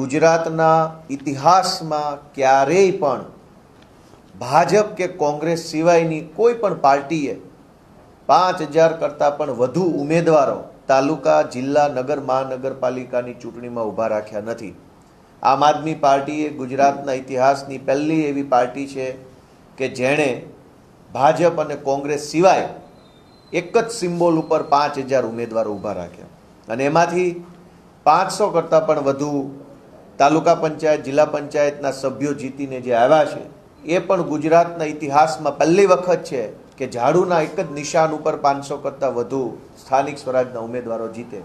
ગુજરાતના ઇતિહાસમાં ક્યારેય પણ ભાજપ કે કોંગ્રેસ સિવાયની કોઈ પણ પાર્ટીએ 5000 કરતાં પણ વધુ ઉમેદવારો તાલુકા, જિલ્લા, નગર, મહાનગરપાલિકાની ચૂંટણીમાં ઊભા રાખ્યા નથી. આમ આદમી પાર્ટી એ ગુજરાતના ઇતિહાસની પહેલી એવી પાર્ટી છે કે જેણે ભાજપ અને કોંગ્રેસ સિવાય એક જ સિમ્બોલ ઉપર 5000 ઉમેદવારો ઊભા રાખ્યા અને એમાંથી 500 કરતાં પણ વધુ તાલુકા પંચાયત, જિલ્લા પંચાયતના સભ્યો જીતીને જે આવ્યા છે એ પણ ગુજરાતના ઇતિહાસમાં પહેલી વખત છે કે ઝાડુના એક જ નિશાન ઉપર 500 કરતાં વધુ સ્થાનિક સ્વરાજના ઉમેદવારો જીતે.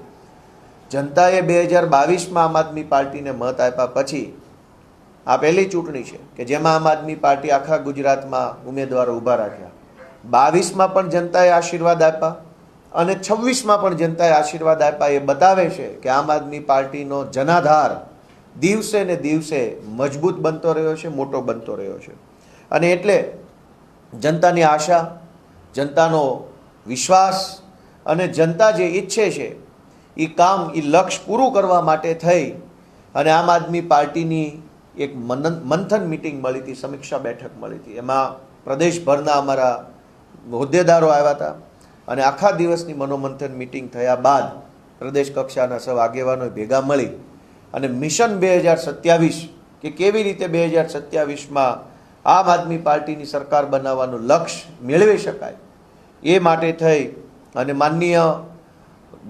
જનતાએ 2022માં આમ આદમી પાર્ટીને મત આપ્યા પછી આ પહેલી ચૂંટણી છે કે જેમાં આમ આદમી પાર્ટી આખા ગુજરાતમાં ઉમેદવારો ઊભા રાખ્યા. 22માં પણ જનતાએ આશીર્વાદ આપ્યા અને 26માં પણ જનતાએ આશીર્વાદ આપ્યા. એ બતાવે છે કે આમ આદમી પાર્ટીનો જનાધાર દિવસે ને દિવસે મજબૂત બનતો રહ્યો છે, મોટો બનતો રહ્યો છે. અને એટલે જનતાની આશા, જનતાનો વિશ્વાસ અને જનતા જે ઈચ્છે છે એ કામ, એ લક્ષ્ય પૂરું કરવા માટે થઈ અને આમ આદમી પાર્ટીની એક મંથન મિટિંગ મળી હતી, સમીક્ષા બેઠક મળી હતી. એમાં પ્રદેશભરના અમારા હોદ્દેદારો આવ્યા હતા અને આખા દિવસની મનોમંથન મિટિંગ થયા બાદ પ્રદેશ કક્ષાના સૌ આગેવાનો ભેગા મળી અને મિશન 2027 કે કેવી રીતે 2027માં આમ આદમી પાર્ટીની સરકાર બનાવવાનું લક્ષ્ય મેળવી શકાય એ માટે થઈ અને માનનીય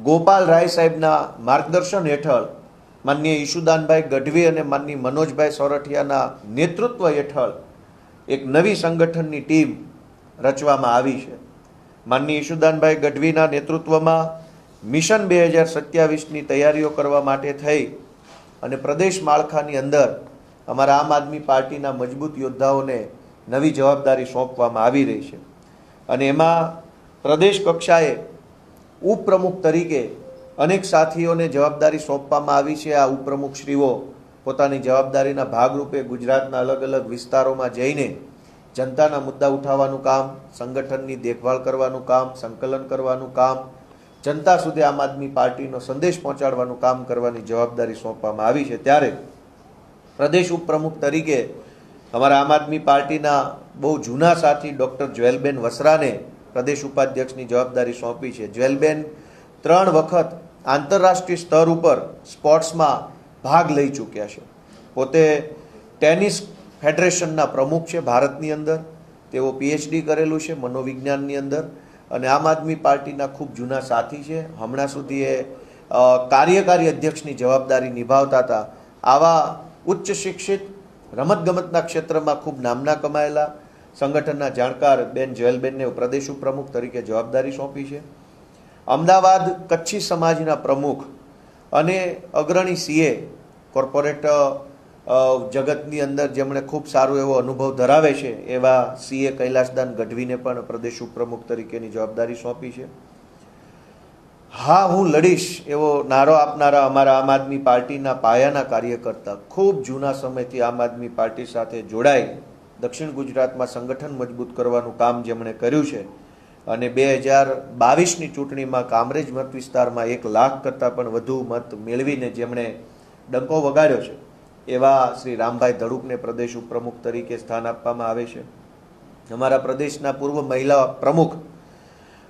ગોપાલ રાય સાહેબના માર્ગદર્શન હેઠળ, માનનીય ઈશુદાનભાઈ ગઢવી અને માનનીય મનોજભાઈ સોરઠિયાના નેતૃત્વ હેઠળ એક નવી સંગઠનની ટીમ રચવામાં આવી છે. માનનીય ઈશુદાનભાઈ ગઢવીના નેતૃત્વમાં મિશન 2027ની તૈયારીઓ કરવા માટે થઈ અને પ્રદેશ માળખાની અંદર અમારા આમ આદમી પાર્ટીના મજબૂત યોદ્ધાઓને નવી જવાબદારી સોંપવામાં આવી રહી છે. અને એમાં પ્રદેશ કક્ષાએ ઉપપ્રમુખ તરીકે અનેક સાથીઓને જવાબદારી સોંપવામાં આવી છે. આ ઉપપ્રમુખશ્રીઓ પોતાની જવાબદારીના ભાગરૂપે ગુજરાતના અલગ અલગ વિસ્તારોમાં જઈને જનતાના મુદ્દા ઉઠાવવાનું કામ, સંગઠનની દેખભાળ કરવાનું કામ, સંકલન કરવાનું કામ, જનતા સુધી આમ આદમી પાર્ટીનો સંદેશ પહોંચાડવાનું કામ કરવાની જવાબદારી સોંપવામાં આવી છે. ત્યારે પ્રદેશ ઉપપ્રમુખ તરીકે અમારા આમ આદમી પાર્ટીના બહુ જૂના સાથી ડૉક્ટર જ્વેલબેન વસરાને પ્રદેશ ઉપાધ્યક્ષની જવાબદારી સોંપી છે. જ્વેલબેન 3 વખત આંતરરાષ્ટ્રીય સ્તર ઉપર સ્પોર્ટ્સમાં ભાગ લઈ ચૂક્યા છે. પોતે ટેનિસ ફેડરેશનના પ્રમુખ છે ભારતની અંદર. તેઓ PhD કરેલું છે મનોવિજ્ઞાનની અંદર અને આમ આદમી પાર્ટીના ખૂબ જૂના સાથી છે. હમણાં સુધી એ કાર્યકારી અધ્યક્ષની જવાબદારી નિભાવતા હતા. આવા ઉચ્ચ શિક્ષિત, રમતગમતના ક્ષેત્રમાં ખૂબ નામના કમાયેલા સંગઠનના જાણકાર બેન જ્વેલબેનને પ્રદેશ ઉપપ્રમુખ તરીકે જવાબદારી સોંપી છે. અમદાવાદ કચ્છી સમાજના પ્રમુખ અને અગ્રણી CA કોર્પોરેટ જગતની અંદર જેમણે ખૂબ સારો એવો અનુભવ ધરાવે છે એવા CA કૈલાસદાન ગઢવીને પણ પ્રદેશ ઉપપ્રમુખ તરીકેની જવાબદારી સોંપી છે. હા, હું લડીશ એવો નારો આપનારા અમારા આમ આદમી પાર્ટીના પાયાના કાર્યકર્તા, ખૂબ જૂના સમયથી આમ આદમી પાર્ટી સાથે જોડાઈ દક્ષિણ ગુજરાતમાં સંગઠન મજબૂત કરવાનું કામ જેમણે કર્યું છે અને 2022ની ચૂંટણીમાં કામરેજ મત વિસ્તારમાં 1 લાખ કરતાં પણ વધુ મત મેળવીને જેમણે ડંકો વગાડ્યો છે એવા શ્રી રામભાઈ ધડુકને પ્રદેશ ઉપપ્રમુખ તરીકે સ્થાન આપવામાં આવે છે. અમારા પ્રદેશના પૂર્વ મહિલા પ્રમુખ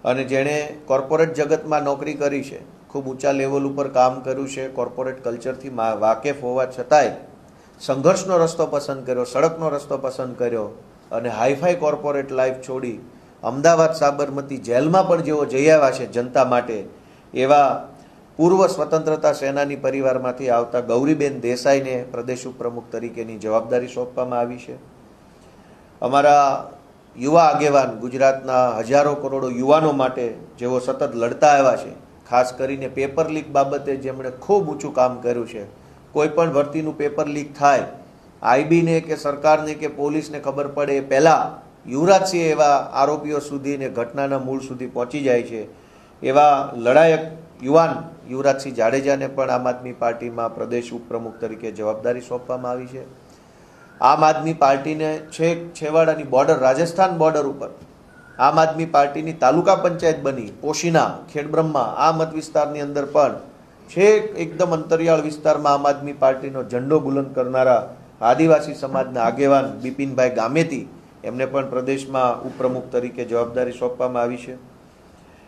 અને જેણે કોર્પોરેટ જગતમાં નોકરી કરી છે, ખૂબ ઊંચા લેવલ ઉપર કામ કર્યું છે, કોર્પોરેટ કલ્ચરથી વાકેફ હોવા છતાંય સંઘર્ષનો રસ્તો પસંદ કર્યો, સડકનો રસ્તો પસંદ કર્યો અને હાઈફાઈ કોર્પોરેટ લાઈફ છોડી અમદાવાદ સાબરમતી જેલમાં પણ જેઓ જઈ આવ્યા છે જનતા માટે, એવા પૂર્વ સ્વતંત્રતા સેનાની પરિવારમાંથી આવતા ગૌરીબેન દેસાઈને પ્રદેશ ઉપપ્રમુખ તરીકેની જવાબદારી સોંપવામાં આવી છે. અમારા યુવા આગેવાન, ગુજરાતના હજારો કરોડો યુવાનો માટે જેઓ સતત લડતા આવ્યા છે, ખાસ કરીને પેપર લીક બાબતે જેમણે ખૂબ ઊંચું કામ કર્યું છે. કોઈ પણ ભરતીનું પેપર લીક થાય, IBને કે સરકારને કે પોલીસને ખબર પડે એ પહેલાં યુવરાજસિંહ એવા આરોપીઓ સુધી ને ઘટનાના મૂળ સુધી પહોંચી જાય છે. એવા લડાયક યુવાન યુવરાજસિંહ જાડેજાને પણ આમ આદમી પાર્ટીમાં પ્રદેશ ઉપપ્રમુખ તરીકે જવાબદારી સોંપવામાં આવી છે. આમ આદમી પાર્ટીને છેક છેવાડાની બોર્ડર, રાજસ્થાન બોર્ડર ઉપર આમ આદમી પાર્ટીની તાલુકા પંચાયત બની પોશીના, ખેડબ્રહ્મા, આ મત વિસ્તારની અંદર પણ છેક એકદમ અંતરિયાળ વિસ્તારમાં આમ આદમી પાર્ટીનો ઝંડો બુલંદ કરનારા આદિવાસી સમાજના આગેવાન બિપિનભાઈ ગામેતી, એમને પણ પ્રદેશમાં ઉપપ્રમુખ તરીકે જવાબદારી સોંપવામાં આવી છે.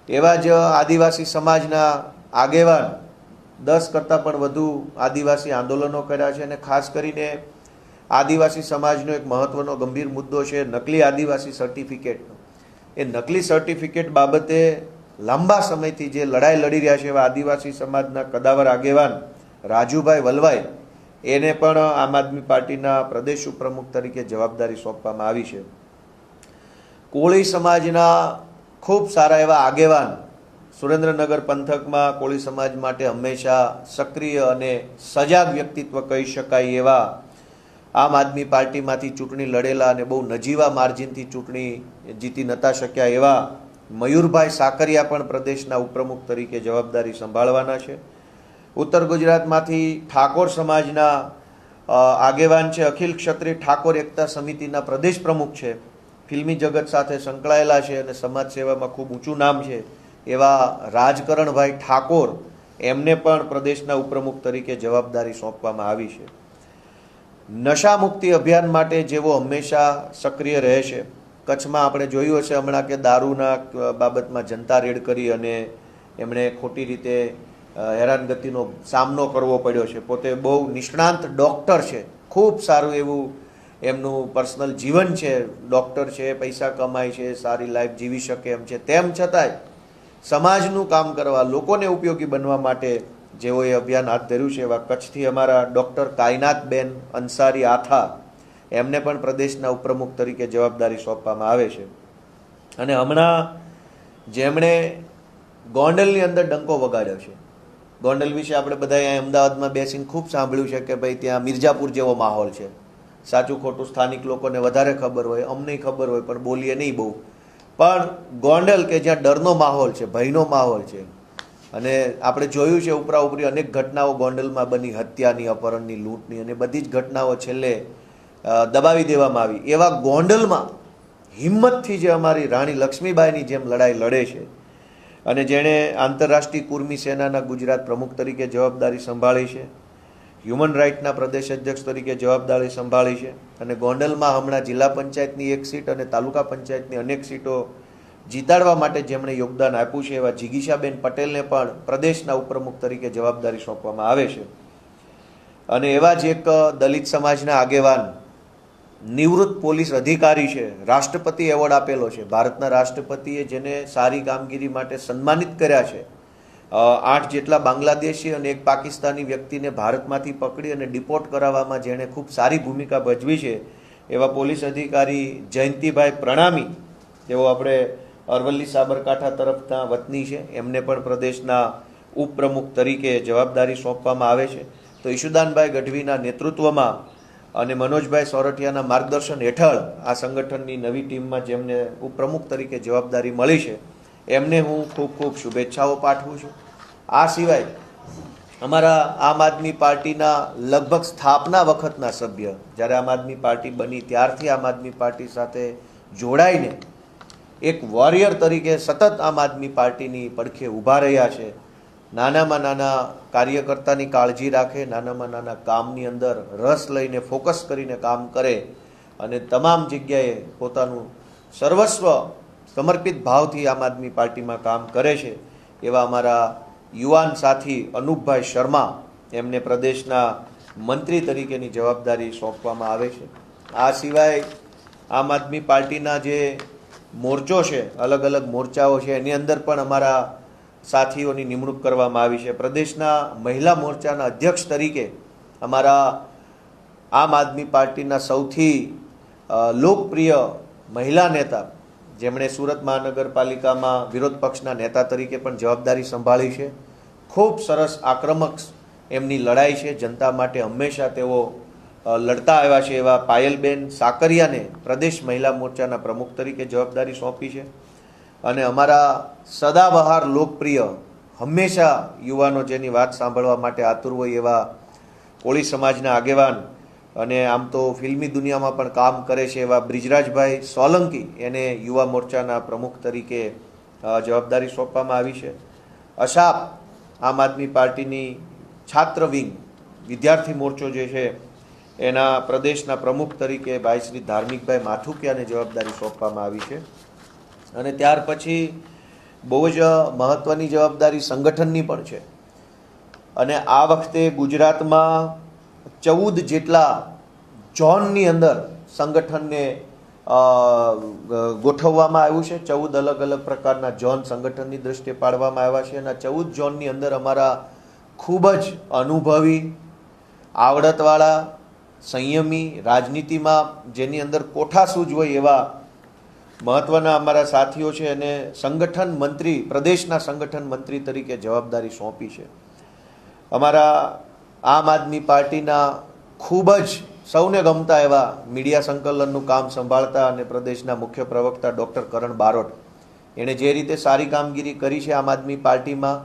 એવા જ આદિવાસી સમાજના આગેવાન 10 કરતાં પણ વધુ આદિવાસી આંદોલનો કર્યા છે. અને ખાસ કરીને આદિવાસી સમાજનો એક મહત્વનો ગંભીર મુદ્દો છે નકલી આદિવાસી સર્ટિફિકેટનો. એ નકલી સર્ટિફિકેટ બાબતે લાંબા સમયથી જે લડાઈ લડી રહ્યા છે એવા આદિવાસી સમાજના કદાવર આગેવાન રાજુભાઈ વલવાઈ, એને પણ આમ આદમી પાર્ટીના પ્રદેશ ઉપપ્રમુખ તરીકે જવાબદારી સોંપવામાં આવી છે. કોળી સમાજના ખૂબ સારા એવા આગેવાન, સુરેન્દ્રનગર પંથકમાં કોળી સમાજ માટે હંમેશા સક્રિય અને સજાગ વ્યક્તિત્વ કહી શકાય એવા આમ આદમી પાર્ટીમાંથી ચૂંટણી લડેલા અને બહુ નજીવા માર્જિનથી ચૂંટણી જીતી નતા શક્યા એવા મયુરભાઈ સાકરિયા પણ પ્રદેશના ઉપપ્રમુખ તરીકે જવાબદારી સંભાળવાના છે. ઉત્તર ગુજરાતમાંથી ઠાકોર સમાજના આગેવાન છે, અખિલ ક્ષત્રિય ઠાકોર એકતા સમિતિના પ્રદેશ પ્રમુખ છે, ફિલ્મી જગત સાથે સંકળાયેલા છે અને સમાજ સેવામાં ખૂબ ઊંચું નામ છે એવા રાજકરણભાઈ ઠાકોર, એમને પણ પ્રદેશના ઉપપ્રમુખ તરીકે જવાબદારી સોંપવામાં આવી છે. નશા મુક્તિ અભિયાન માટે જેવો હંમેશા સક્રિય રહે છે, કચ્છમાં આપણે જોયું હશે હમણાં કે દારૂના બાબતમાં જનતા રેડ કરી અને એમણે ખોટી રીતે હેરાનગતિનો સામનો કરવો પડ્યો છે. પોતે બહુ નિષ્ણાંત ડૉક્ટર છે, ખૂબ સારું એવું એમનું પર્સનલ જીવન છે, ડૉક્ટર છે, પૈસા કમાય છે, સારી લાઈફ જીવી શકે એમ છે. તેમ છતાંય સમાજનું કામ કરવા, લોકોને ઉપયોગી બનવા માટે જેઓએ અભિયાન હાથ ધર્યું છે એવા કચ્છથી અમારા ડૉક્ટર કાયનાતબેન અંસારી આથા, એમને પણ પ્રદેશના ઉપપ્રમુખ તરીકે જવાબદારી સોંપવામાં આવે છે. અને હમણાં જેમણે ગોંડલની અંદર ડંકો વગાડ્યો છે, ગોંડલ વિશે આપણે બધાએ અહીં અમદાવાદમાં બેસીને ખૂબ સાંભળ્યું છે કે ભાઈ ત્યાં મિર્જાપુર જેવો માહોલ છે. સાચું ખોટું સ્થાનિક લોકોને વધારે ખબર હોય, અમને ખબર હોય પણ બોલીએ નહીં બહુ. પણ ગોંડલ કે જ્યાં ડરનો માહોલ છે, ભયનો માહોલ છે, અને આપણે જોયું છે ઉપરા ઉપરી અનેક ઘટનાઓ ગોંડલમાં બની, હત્યાની, અપહરણની, લૂંટની, અને બધી જ ઘટનાઓ છેલ્લે દબાવી દેવામાં આવી. એવા ગોંડલમાં હિંમતથી જે અમારી રાણી લક્ષ્મીબાઈની જેમ લડાઈ લડે છે અને જેણે આંતરરાષ્ટ્રીય કુર્મી સેનાના ગુજરાત પ્રમુખ તરીકે જવાબદારી સંભાળી છે, હ્યુમન રાઇટના પ્રદેશ અધ્યક્ષ તરીકે જવાબદારી સંભાળી છે, અને ગોંડલમાં હમણાં જિલ્લા પંચાયતની 1 સીટ અને તાલુકા પંચાયતની અનેક સીટો જીતાડવા માટે જેમણે યોગદાન આપ્યું છે એવા જિગીશાબેન પટેલને પણ પ્રદેશના ઉપપ્રમુખ તરીકે જવાબદારી સોંપવામાં આવે છે. અને એવા જ એક દલિત સમાજના આગેવાન, નિવૃત્ત પોલીસ અધિકારી છે, રાષ્ટ્રપતિ એવોર્ડ આપેલો છે, ભારતના રાષ્ટ્રપતિએ જેને સારી કામગીરી માટે સન્માનિત કર્યા છે. 8 જેટલા બાંગ્લાદેશી અને 1 પાકિસ્તાની વ્યક્તિને ભારતમાંથી પકડી અને ડિપોર્ટ કરાવવામાં જેણે ખૂબ સારી ભૂમિકા ભજવી છે એવા પોલીસ અધિકારી જયંતિભાઈ પ્રણામી, તેઓ આપણે અરવલ્લી સાબરકાંઠા તરફના વતની છે, એમને પણ પ્રદેશના ઉપપ્રમુખ તરીકે જવાબદારી સોંપવામાં આવે છે. તો ઈશુદાનભાઈ ગઢવીના નેતૃત્વમાં અને મનોજભાઈ સોરઠિયાના માર્ગદર્શન હેઠળ આ સંગઠનની નવી ટીમમાં જેમને ઉપપ્રમુખ તરીકે જવાબદારી મળી છે એમને હું ખૂબ ખૂબ શુભેચ્છાઓ પાઠવું છું. આ સિવાય અમારા આમ આદમી પાર્ટીના લગભગ સ્થાપના વખતના સભ્ય, જ્યારે આમ આદમી પાર્ટી બની ત્યારથી આમ આદમી પાર્ટી સાથે જોડાઈને એક વોરિયર તરીકે સતત આમ આદમી પાર્ટીની પડખે ઊભા રહ્યા છે. નાનામાં નાના કાર્યકર્તાની કાળજી રાખે, નાનામાં નાના કામની અંદર રસ લઈને ફોકસ કરીને કામ કરે અને તમામ જગ્યાએ પોતાનું સર્વસ્વ સમર્પિત ભાવથી આમ આદમી પાર્ટીમાં કામ કરે છે એવા અમારા યુવાન સાથી અનુપભાઈ શર્મા, એમને પ્રદેશના મંત્રી તરીકેની જવાબદારી સોંપવામાં આવે છે. આ સિવાય આમ આદમી પાર્ટીના જે મોરચો છે, અલગ અલગ મોરચાઓ છે, એની અંદર પણ અમારા સાથીઓની નિમણૂક કરવામાં આવી છે. પ્રદેશના મહિલા મોરચાના અધ્યક્ષ તરીકે અમારા આમ આદમી પાર્ટીના સૌથી લોકપ્રિય મહિલા નેતા, જેમણે સુરત મહાનગરપાલિકામાં વિરોધ પક્ષના નેતા તરીકે પણ જવાબદારી સંભાળી છે, ખૂબ સરસ આક્રમક એમની લડાઈ છે, જનતા માટે હંમેશા તેઓ લડતા આવ્યા છે એવા પાયલબેન સાકરિયાને પ્રદેશ મહિલા મોરચાના પ્રમુખ તરીકે જવાબદારી સોંપી છે. અને અમારા સદાબહાર લોકપ્રિય, હંમેશા યુવાનો જેની વાત સાંભળવા માટે આતુર હોય એવા કોળી સમાજના આગેવાન અને આમ તો ફિલ્મી દુનિયામાં પણ કામ કરે છે એવા બ્રિજરાજભાઈ સોલંકી, એને યુવા મોરચાના પ્રમુખ તરીકે જવાબદારી સોંપવામાં આવી છે. અશાપ આમ આદમી પાર્ટીની છાત્ર વિંગ વિદ્યાર્થી મોરચો જે છે એના પ્રદેશના પ્રમુખ તરીકે ભાઈ શ્રી ધાર્મિકભાઈ માથુકિયાને જવાબદારી સોંપવામાં આવી છે. અને ત્યાર પછી બહુ જ મહત્ત્વની જવાબદારી સંગઠનની પણ છે. અને આ વખતે ગુજરાતમાં 14 જેટલા ઝોનની અંદર સંગઠનને ગોઠવવામાં આવ્યું છે. 14 અલગ અલગ પ્રકારના ઝોન સંગઠનની દ્રષ્ટિએ પાડવામાં આવ્યા છે. અને 14 ઝોનની અંદર અમારા ખૂબ જ અનુભવી, આવડતવાળા, સંયમી, રાજનીતિમાં જેની અંદર કોઠાસૂઝ હોય એવા મહત્ત્વના અમારા સાથીઓ છે. અને સંગઠન મંત્રી, પ્રદેશના સંગઠન મંત્રી તરીકે જવાબદારી સોંપી છે. અમારા આમ આદમી પાર્ટીના ખૂબ જ સૌને ગમતા એવા મીડિયા સંકલનનું કામ સંભાળતા અને પ્રદેશના મુખ્ય પ્રવક્તા ડૉક્ટર કરણ બારોટ, એણે જે રીતે સારી કામગીરી કરી છે આમ આદમી પાર્ટીમાં,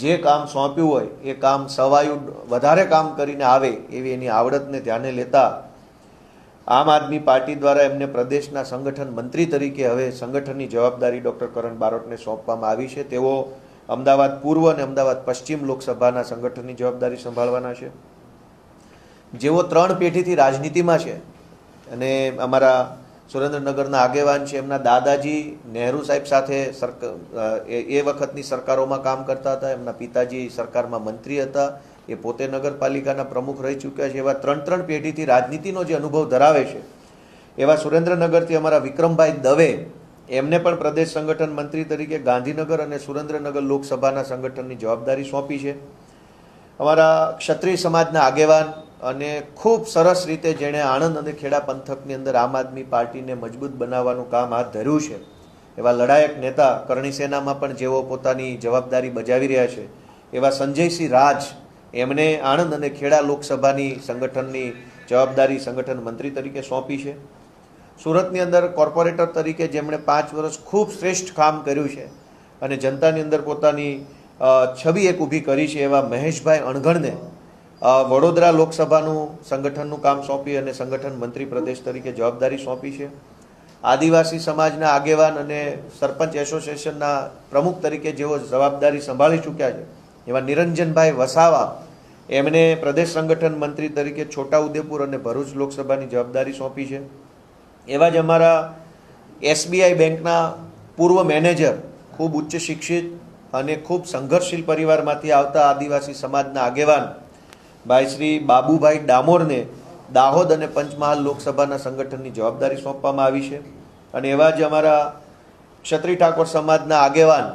જે કામ સોંપ્યું હોય એ કામ સવાયું વધારે કામ કરીને આવે એવી એની આવડતને ધ્યાને લેતા આમ આદમી પાર્ટી દ્વારા એમને પ્રદેશના સંગઠન મંત્રી તરીકે હવે સંગઠનની જવાબદારી ડૉક્ટર કરણ બારોટને સોંપવામાં આવી છે. તેઓ અમદાવાદ પૂર્વ અને અમદાવાદ પશ્ચિમ લોકસભાના સંગઠનની જવાબદારી સંભાળવાના છે. જેઓ 3 પેઢીથી રાજનીતિમાં છે અને અમારા સુરેન્દ્રનગરના આગેવાન છે, એમના દાદાજી નહેરુ સાહેબ સાથે એ વખતની સરકારોમાં કામ કરતા હતા. એમના પિતાજી સરકારમાં મંત્રી હતા, એ પોતે નગરપાલિકાના પ્રમુખ રહી ચૂક્યા છે. એવા 3 પેઢીથી રાજનીતિનો જે અનુભવ ધરાવે છે એવા સુરેન્દ્રનગરથી અમારા વિક્રમભાઈ દવે, એમને પણ પ્રદેશ સંગઠન મંત્રી તરીકે ગાંધીનગર અને સુરેન્દ્રનગર લોકસભાના સંગઠનની જવાબદારી સોંપી છે. અમારા ક્ષત્રિય સમાજના આગેવાન અને ખૂબ સરસ રીતે જેણે આણંદ અને ખેડા પંથકની અંદર આમ આદમી પાર્ટીને મજબૂત બનાવવાનું કામ હાથ ધર્યું છે એવા લડાયક નેતા, કરણી સેનામાં પણ જેઓ પોતાની જવાબદારી બજાવી રહ્યા છે એવા સંજયસિંહ રાજ, એમણે આણંદ અને ખેડા લોકસભાની સંગઠનની જવાબદારી સંગઠન મંત્રી તરીકે સોંપી છે. સુરતની અંદર કોર્પોરેટર તરીકે જેમણે 5 વર્ષ ખૂબ શ્રેષ્ઠ કામ કર્યું છે અને જનતાની અંદર પોતાની છબી એક ઊભી કરી છે એવા મહેશભાઈ અણઘણને વડોદરા લોકસભાનું સંગઠનનું કામ સોંપી અને સંગઠન મંત્રી પ્રદેશ તરીકે જવાબદારી સોંપી છે. આદિવાસી સમાજના આગેવાન અને સરપંચ એસોસિએશનના પ્રમુખ તરીકે જેઓ જવાબદારી સંભાળી ચૂક્યા છે એવા નિરંજનભાઈ વસાવા, એમને પ્રદેશ સંગઠન મંત્રી તરીકે છોટાઉદેપુર અને ભરૂચ લોકસભાની જવાબદારી સોંપી છે. એવા જ અમારા SBI બેંકના પૂર્વ મેનેજર, ખૂબ ઉચ્ચ શિક્ષિત અને ખૂબ સંઘર્ષશીલ પરિવારમાંથી આવતા આદિવાસી સમાજના આગેવાન ભાઈ શ્રી બાબુભાઈ ડામોરને દાહોદ અને પંચમહાલ લોકસભાના સંગઠનની જવાબદારી સોંપવામાં આવી છે. અને એવા જ અમારા ક્ષત્રિય ઠાકોર સમાજના આગેવાન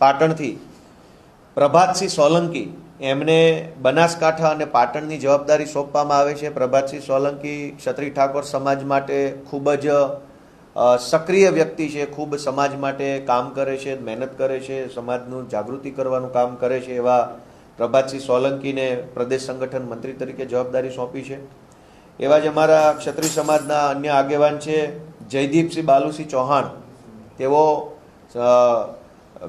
પાટણથી પ્રભાતસિંહ સોલંકી, એમને બનાસકાંઠા અને પાટણની જવાબદારી સોંપવામાં આવે છે. પ્રભાતસિંહ સોલંકી ક્ષત્રિય ઠાકોર સમાજ માટે ખૂબ જ સક્રિય વ્યક્તિ છે, ખૂબ સમાજ માટે કામ કરે છે, મહેનત કરે છે, સમાજનું જાગૃતિ કરવાનું કામ કરે છે. એવા પ્રભાતસિંહ સોલંકીને પ્રદેશ સંગઠન મંત્રી તરીકે જવાબદારી સોંપી છે. એવા જ અમારા ક્ષત્રિય સમાજના અન્ય આગેવાન છે જયદીપસિંહ બાલુસિંહ ચૌહાણ, તેઓ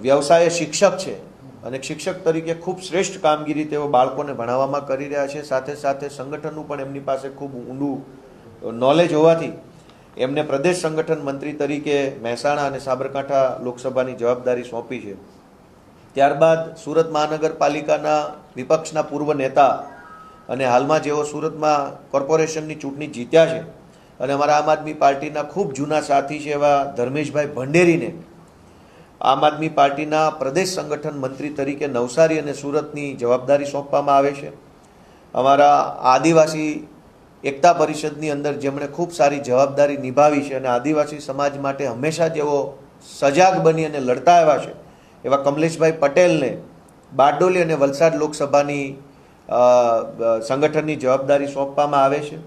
વ્યવસાય શિક્ષક છે અને શિક્ષક તરીકે ખૂબ શ્રેષ્ઠ કામગીરી તેઓ બાળકોને ભણાવવામાં કરી રહ્યા છે. સાથે સાથે સંગઠનનું પણ એમની પાસે ખૂબ ઊંડું નોલેજ હોવાથી એમને પ્રદેશ સંગઠન મંત્રી તરીકે મહેસાણા અને સાબરકાંઠા લોકસભાની જવાબદારી સોંપી છે. ત્યારબાદ સુરત મહાનગરપાલિકાના વિપક્ષના પૂર્વ નેતા અને હાલમાં જેઓ સુરતમાં કોર્પોરેશનની ચૂંટણી જીત્યા છે અને અમારા આમ આદમી પાર્ટીના ખૂબ જૂના સાથી છે એવા ધર્મેશભાઈ ભંડેરીને આમ આદમી પાર્ટીના પ્રદેશ સંગઠન મંત્રી તરીકે નવસારી અને સુરતની જવાબદારી સોંપવામાં આવે છે. અમારા આદિવાસી એકતા પરિષદની અંદર જેમણે ખૂબ સારી જવાબદારી નિભાવી છે અને આદિવાસી સમાજ માટે હંમેશા જેઓ સજાગ બની અને લડતા આવ્યા છે એવા કમલેશભાઈ પટેલને બારડોલી અને વલસાડ લોકસભાની સંગઠનની જવાબદારી સોંપવામાં આવે છે.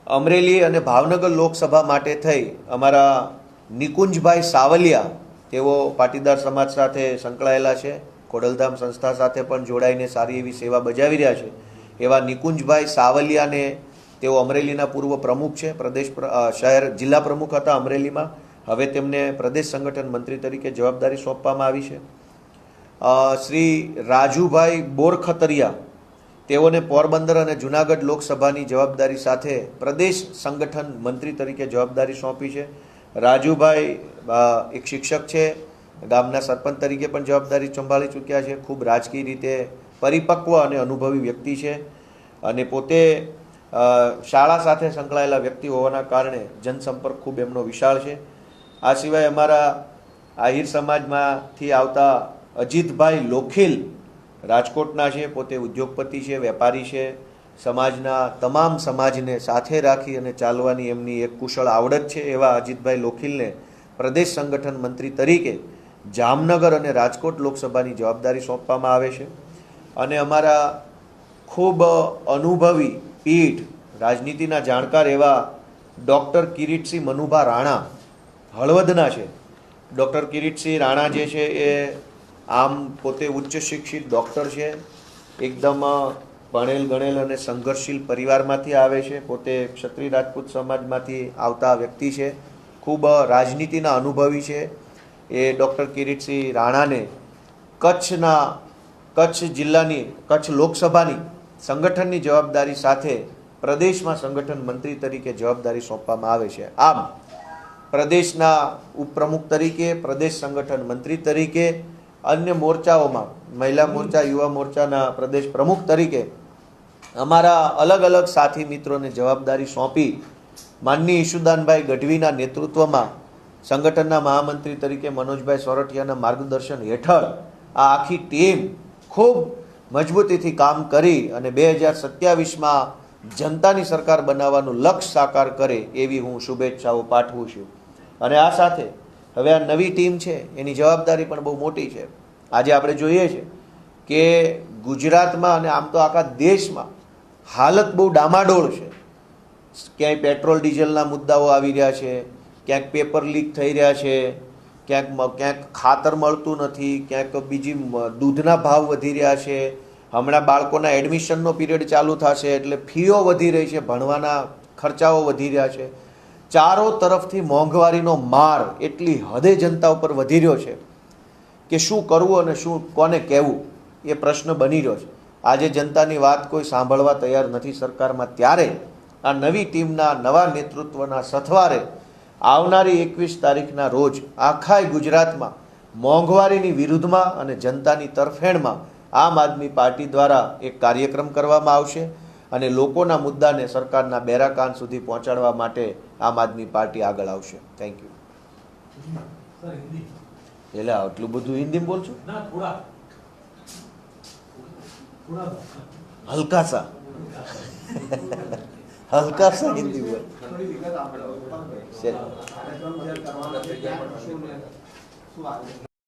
અમરેલી અને ભાવનગર લોકસભા માટે થઈ અમારા નિકુંજભાઈ સાવલિયા, તેઓ પાટીદાર સમાજ સાથે સંકળાયેલા છે, ખોડલધામ સંસ્થા સાથે પણ જોડાઈને સારી એવી સેવા બજાવી રહ્યા છે. એવા નિકુંજભાઈ સાવલિયાને, તેઓ અમરેલીના પૂર્વ પ્રમુખ છે, પ્રદેશ શહેર જિલ્લા પ્રમુખ હતા અમરેલીમાં, હવે તેમને પ્રદેશ સંગઠન મંત્રી તરીકે જવાબદારી સોંપવામાં આવી છે. શ્રી રાજુભાઈ બોરખતરિયા, તેઓને પોરબંદર અને જુનાગઢ લોકસભાની જવાબદારી સાથે પ્રદેશ સંગઠન મંત્રી તરીકે જવાબદારી સોંપી છે. રાજુભાઈ એક શિક્ષક છે, ગામના સરપંચ તરીકે પણ જવાબદારી સંભાળી ચૂક્યા છે. ખૂબ રાજકીય રીતે પરિપક્વ અને અનુભવી વ્યક્તિ છે અને પોતે શાળા સાથે સંકળાયેલા વ્યક્તિ હોવાના કારણે જનસંપર્ક ખૂબ એમનો વિશાળ છે. આ સિવાય અમારા આહિર સમાજમાંથી આવતા અજીતભાઈ લોખીલ રાજકોટના છે, પોતે ઉદ્યોગપતિ છે, વેપારી છે. સમાજના તમામ સમાજને સાથે રાખી અને ચાલવાની એમની એક કુશળ આવડત છે. એવા અજીતભાઈ લોખીલને પ્રદેશ સંગઠન મંત્રી તરીકે જામનગર અને રાજકોટ લોકસભાની જવાબદારી સોંપવામાં આવે છે. અને અમારા ખૂબ અનુભવી પીઠ રાજનીતિના જાણકાર એવા ડૉક્ટર કિરીટસિંહ મનુભા રાણા હળવદના છે. ડૉક્ટર કિરીટસિંહ રાણા જે છે એ આમ પોતે ઉચ્ચ શિક્ષિત ડૉક્ટર છે, એકદમ ભણેલ ગણેલ અને સંઘર્ષશીલ પરિવારમાંથી આવે છે. પોતે ક્ષત્રિય રાજપૂત સમાજમાંથી આવતા વ્યક્તિ છે, ખૂબ રાજનીતિના અનુભવી છે. એ ડૉક્ટર કિરીટસિંહ રાણાને કચ્છ જિલ્લાની કચ્છ લોકસભાની સંગઠનની જવાબદારી સાથે પ્રદેશમાં સંગઠન મંત્રી તરીકે જવાબદારી સોંપવામાં આવે છે. આમ પ્રદેશના ઉપપ્રમુખ તરીકે, પ્રદેશ સંગઠન મંત્રી તરીકે, અન્ય મોરચાઓમાં મહિલા મોરચા, યુવા મોરચાના પ્રદેશ પ્રમુખ તરીકે અમારા અલગ અલગ સાથી મિત્રોને જવાબદારી સોંપી માનનીય ઈશુદાનભાઈ ગઢવીના નેતૃત્વમાં સંગઠનના મહામંત્રી તરીકે મનોજભાઈ સોરઠિયાના માર્ગદર્શન હેઠળ આ આખી ટીમ ખૂબ મજબૂતીથી કામ કરી અને 2027માં જનતાની સરકાર બનાવવાનું લક્ષ્ય સાકાર કરે એવી હું શુભેચ્છાઓ પાઠવું છું. અને આ સાથે હવે આ નવી ટીમ છે એની જવાબદારી પણ બહુ મોટી છે. આજે આપણે જોઈએ છે કે ગુજરાતમાં અને આમ તો આખા દેશમાં હાલત બહુ ડામાડોળ છે. ક્યાંય પેટ્રોલ ડીઝલના મુદ્દાઓ આવી રહ્યા છે, ક્યાંક પેપર લીક થઈ રહ્યા છે, ક્યાંક ખાતર મળતું નથી, ક્યાંક બીજી દૂધના ભાવ વધી રહ્યા છે. હમણાં બાળકોના એડમિશનનો પીરિયડ ચાલુ થશે એટલે ફીઓ વધી રહી છે, ભણવાના ખર્ચાઓ વધી રહ્યા છે. ચારો તરફથી મોંઘવારીનો માર એટલી હદે જનતા ઉપર વધી રહ્યો છે કે શું કરવું અને શું કોને કહેવું એ પ્રશ્ન બની રહ્યો છે. આજે જનતાની વાત કોઈ સાંભળવા તૈયાર નથી સરકારમાં. ત્યારે આ નવી ટીમના નવા નેતૃત્વના સથવારે આવનારી 21 તારીખના રોજ આખા ગુજરાતમાં મોંઘવારીની વિરુદ્ધમાં અને જનતાની તરફેણમાં આમ આદમી પાર્ટી દ્વારા એક કાર્યક્રમ કરવામાં આવશે અને લોકોના મુદ્દાને સરકારના બેરા કાન સુધી પહોંચાડવા માટે આમ આદમી પાર્ટી આગળ આવશે. Thank you. એટલે આટલું બધું હિન્દીમાં બોલছো? હલકા સા હિન્દી બોલ.